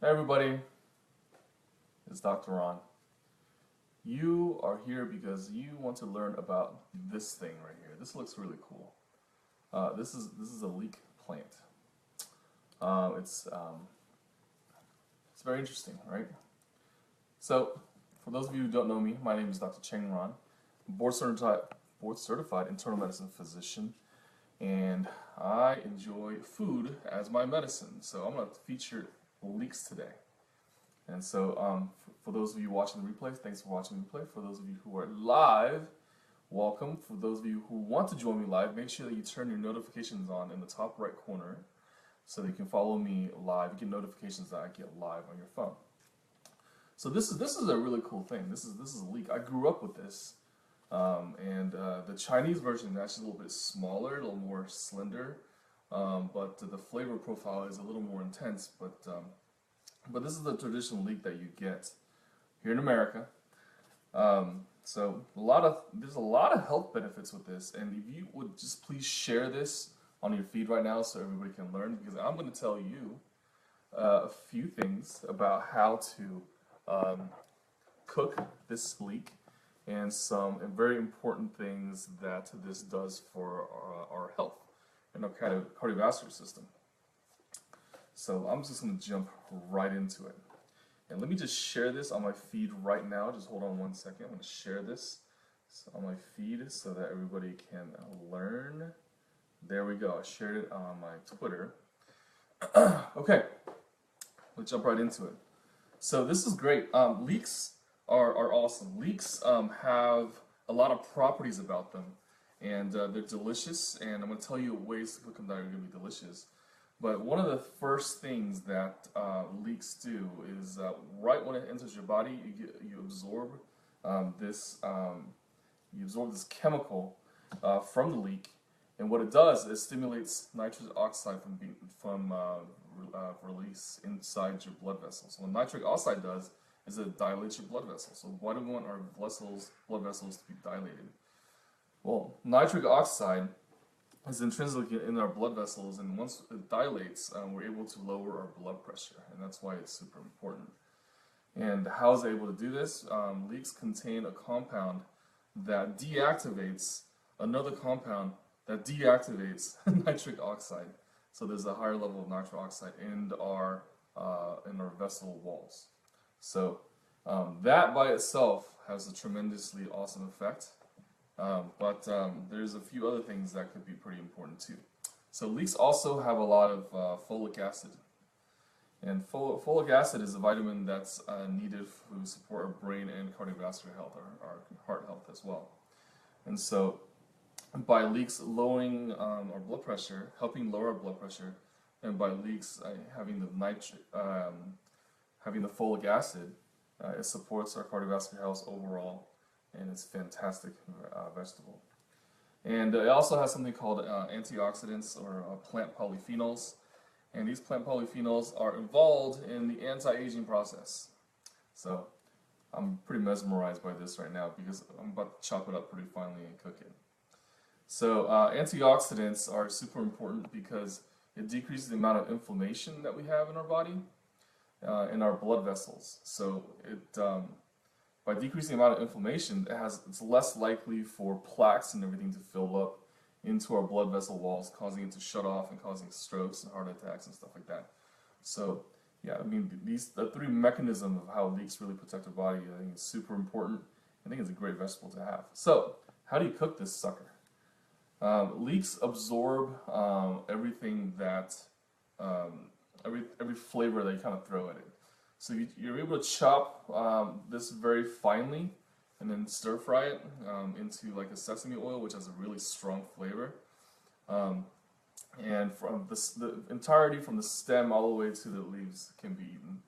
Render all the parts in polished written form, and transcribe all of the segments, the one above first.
Hey everybody, it's Dr. Ron. You are here because you want to learn about this thing right here. This looks really cool. This is a leek plant. It's very interesting, right? So, for those of you who don't know me, my name is Dr. Cheng Ron, board certified internal medicine physician, and I enjoy food as my medicine. So I'm going to feature leeks today. And so, for those of you watching the replay, thanks for watching the replay. For those of you who are live, welcome. For those of you who want to join me live, make sure that you turn your notifications on in the top right corner so that you can follow me live. You get notifications that I get live on your phone. So this is a really cool thing. This is a leek. I grew up with this, and the Chinese version is actually a little bit smaller, a little more slender, but the flavor profile is a little more intense. But this is the traditional leek that you get here in America. So there's a lot of health benefits with this, and if you would just please share this on your feed right now so everybody can learn, because I'm going to tell you a few things about how to cook this leek and some very important things that this does for our health and our kind of cardiovascular system. So I'm just going to jump right into it. And let me just share this on my feed right now. Just hold on one second. I'm going to share this on my feed so that everybody can learn. There we go. I shared it on my Twitter. Okay, let's jump right into it. So this is great. Leeks are awesome. Leeks have a lot of properties about them, and they're delicious. And I'm going to tell you ways to cook them that are going to be delicious. But one of the first things that leeks do is right when it enters your body, you absorb this chemical from the leek, and what it does is stimulates nitric oxide from release inside your blood vessels. So what nitric oxide does is it dilates your blood vessels. So why do we want our blood vessels to be dilated? Well, nitric oxide is intrinsically in our blood vessels, and once it dilates, we're able to lower our blood pressure, and that's why it's super important. And how is it able to do this? Leeks contain a compound that deactivates another compound that deactivates nitric oxide. So there's a higher level of nitric oxide in our vessel walls. So that by itself has a tremendously awesome effect. But there's a few other things that could be pretty important too. So leeks also have a lot of folic acid. And folic acid is a vitamin that's needed to support our brain and cardiovascular health, our heart health as well. And so by leeks lowering our blood pressure, helping lower our blood pressure, and by leeks having having the folic acid, it supports our cardiovascular health overall. And it's a fantastic vegetable. And it also has something called antioxidants or plant polyphenols. And these plant polyphenols are involved in the anti-aging process. So I'm pretty mesmerized by this right now because I'm about to chop it up pretty finely and cook it. So antioxidants are super important because it decreases the amount of inflammation that we have in our body, in our blood vessels. So by decreasing the amount of inflammation, it's less likely for plaques and everything to fill up into our blood vessel walls, causing it to shut off and causing strokes and heart attacks and stuff like that. So, yeah, I mean, the three mechanisms of how leeks really protect our body, I think is super important. I think it's a great vegetable to have. So, how do you cook this sucker? Leeks absorb everything that, every flavor that you kind of throw at it. So you're able to chop this very finely and then stir fry it into like a sesame oil, which has a really strong flavor. And from the entirety from the stem all the way to the leaves can be eaten.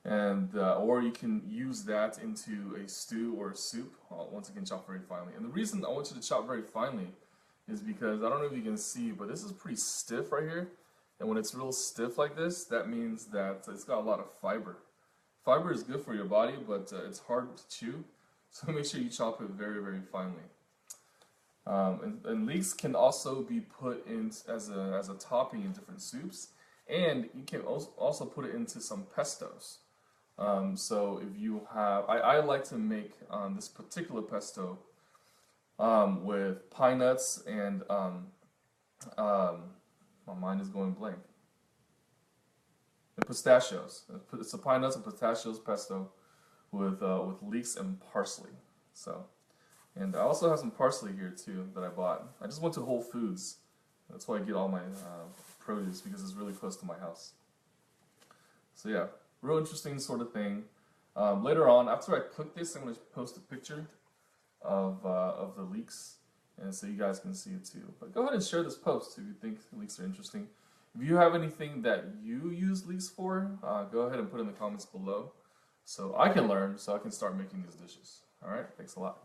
And or you can use that into a stew or a soup, once again chopped very finely. And the reason I want you to chop very finely is because I don't know if you can see, but this is pretty stiff right here. And when it's real stiff like this, that means that it's got a lot of fiber. Fiber is good for your body, but it's hard to chew. So make sure you chop it very, very finely. And leeks can also be put in as a topping in different soups. And you can also put it into some pestos. So if you have, I like to make this particular pesto with pine nuts and my mind is going blank. And pistachios. It's a pine nuts and pistachios pesto with leeks and parsley. So, and I also have some parsley here too that I bought. I just went to Whole Foods. That's why I get all my produce, because it's really close to my house. So yeah, real interesting sort of thing. Later on, after I cook this, I'm going to post a picture of the leeks, and so you guys can see it too. But go ahead and share this post if you think leeks are interesting. If you have anything that you use leeks for, go ahead and put it in the comments below, so I can learn, so I can start making these dishes. All right, thanks a lot.